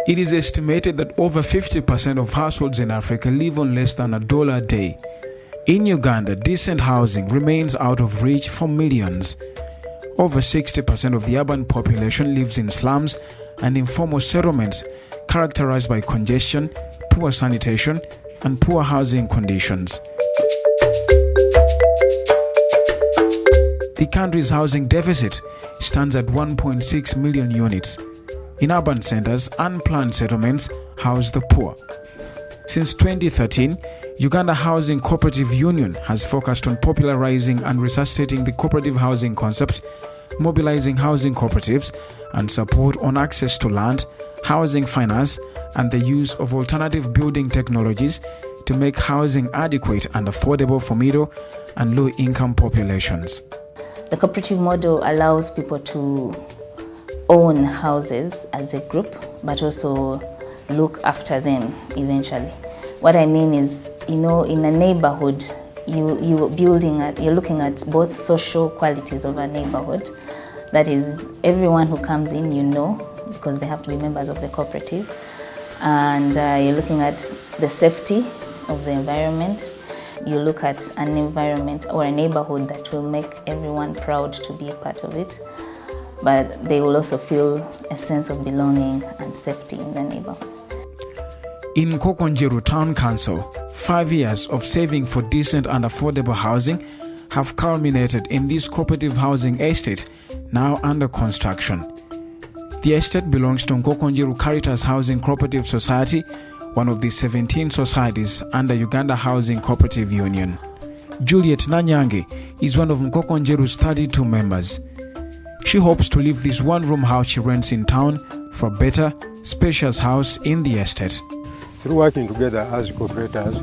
It is estimated that over 50% of households in Africa live on less than $1 a day. In Uganda, decent housing remains out of reach for millions. Over 60% of the urban population lives in slums and informal settlements characterized by congestion, poor sanitation, and poor housing conditions. The country's housing deficit stands at 1.6 million units. In urban centers, unplanned settlements house the poor. Since 2013, Uganda Housing Cooperative Union has focused on popularizing and resuscitating the cooperative housing concept, mobilizing housing cooperatives, and support on access to land, housing finance, and the use of alternative building technologies to make housing adequate and affordable for middle and low-income populations. The cooperative model allows people to own houses as a group, but also look after them eventually. What I mean is, in a neighborhood, you're looking at both social qualities of a neighborhood. That is, everyone who comes in, because they have to be members of the cooperative. And you're looking at the safety of the environment. You look at an environment or a neighborhood that will make everyone proud to be a part of it. But they will also feel a sense of belonging and safety in the neighborhood. In Kokonjeru Town Council, 5 years of saving for decent and affordable housing have culminated in this cooperative housing estate now under construction. The estate belongs to Kokonjeru Caritas Housing Cooperative Society, one of the 17 societies under Uganda Housing Cooperative Union. Juliet Nanyange is one of Kokonjeru's 32 members. She hopes to leave this one-room house she rents in town for a better, spacious house in the estate. Through working together as cooperators,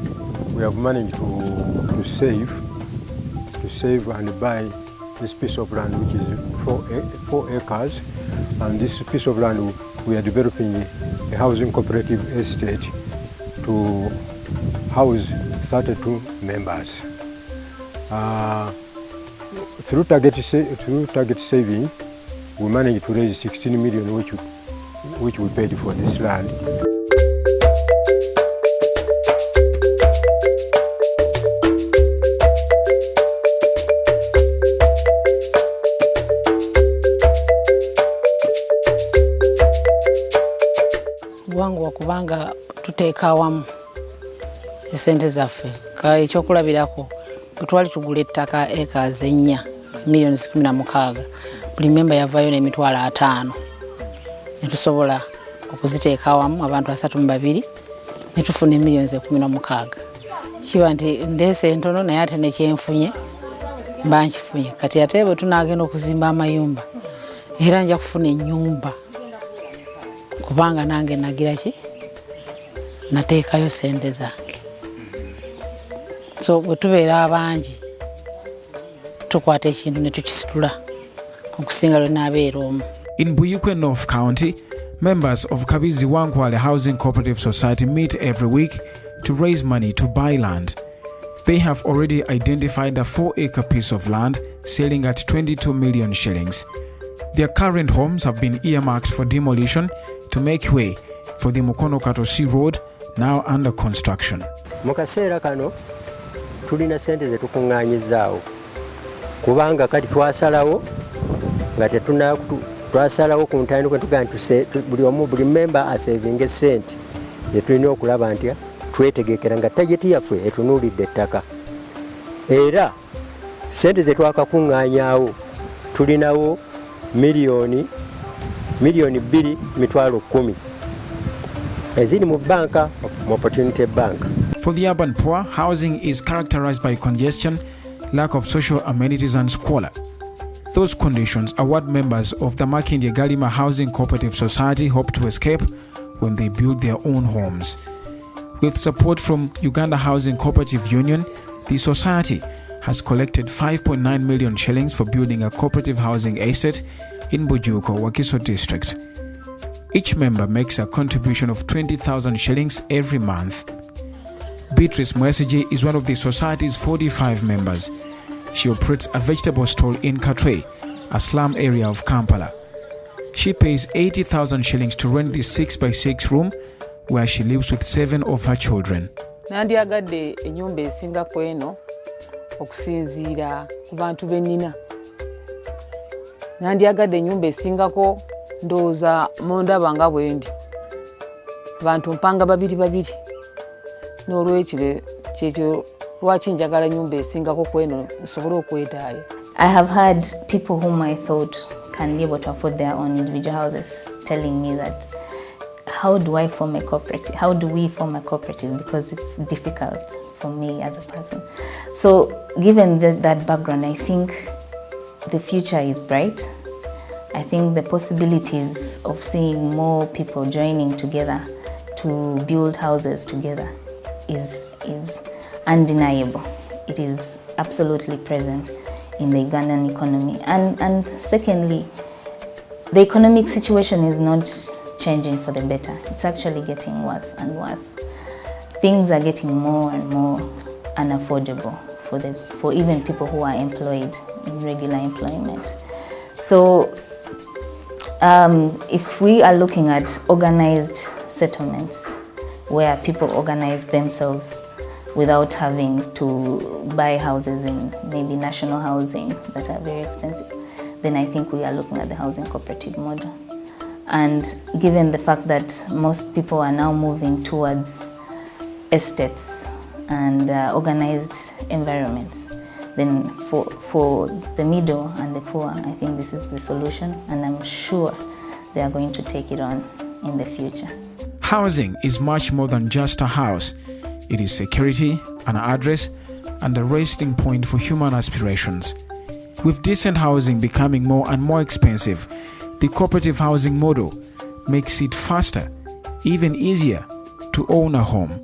we have managed to save and buy this piece of land, which is 4 acres. And this piece of land, we are developing a housing cooperative estate to house 32 members. Through target saving, we managed to raise 16 million, which we paid for this land. Wangu kubanga tuteeka awamu esente zaffe ekyokulabirako twali tugula ettaka acres 4 million 16 buli member yavaayo n'emitwalo 5 ne tusobola okuziteeka awamu abantu 32 ne tufuna millions 16 kiba nti ndeese entono naye ate nekyenfunye mba nkifunye kati ate bwe tunaagenda okuzimba amayumba era nja kufuna ennyumba kubanga nange nagira ki nateekayo sente zange. So bwe tubeera abangi tukwata ekintu ne tukisitula okusinga lwe naabeera omu. In Buyukwe North County, members of Kabizi Wankwale Housing Cooperative Society meet every week to raise money to buy land. They have already identified a 4-acre piece of land selling at 22 million shillings. Their current homes have been earmarked for demolition to make way for the Mukono Katosi Road, now under construction. Mu kaseera kano tulina sente ze tukungaanyizaawo kubanga kati twasalawo nga twasalawo ku ntandikwa tugaa nti buli member asevinga sente ze tulina okulaba nti twetegekera nga tageti yaffe etunuulidde ettaka. Era sente ze twakakungaanyaawo tulinawo million 2.10 eziri mu banka mu Opportunity Bank. For the urban poor, housing is characterized by congestion, lack of social amenities and squalor. Those conditions are what members of the Makindye Galima Housing Cooperative Society hope to escape when they build their own homes. With support from Uganda Housing Cooperative Union, the society has collected 5.9 million shillings for building a cooperative housing estate in Bujuko, Wakiso district. Each member makes a contribution of 20,000 shillings every month. Beatrice Mwesiji is one of the society's 45 members. She operates a vegetable stall in Katwe, a slum area of Kampala. She pays 80,000 shillings to rent this 6x6 room where she lives with 7 of her children. Nandyagadde ennyumba esingako eno okusinziira ku bantu bennina. Nandyagadde ennyumba esingako ndowooza mundaba nga bwendi. Abantu mpanga babiri. N'olwekyo kyekyo lwaki njagala ennyumba esingako ku eno nsobole okwetaayo. I have had people whom I thought can be able to afford their own individual houses telling me that how do I form a cooperative? How do we form a cooperative? Because it's difficult for me as a person. So given that background, I think the future is bright. I think the possibilities of seeing more people joining together to build houses together is undeniable. It is absolutely present in the Ugandan economy. And secondly, the economic situation is not changing for the better. It's actually getting worse and worse. Things are getting more and more unaffordable for even people who are employed in regular employment. So if we are looking at organized settlements where people organize themselves without having to buy houses in maybe national housing that are very expensive, then I think we are looking at the housing cooperative model. And given the fact that most people are now moving towards estates and organized environments, then for the middle and the poor, I think this is the solution, and I'm sure they are going to take it on in the future. Housing is much more than just a house. It is security, an address, and a resting point for human aspirations. With decent housing becoming more and more expensive, the cooperative housing model makes it faster, even easier, to own a home.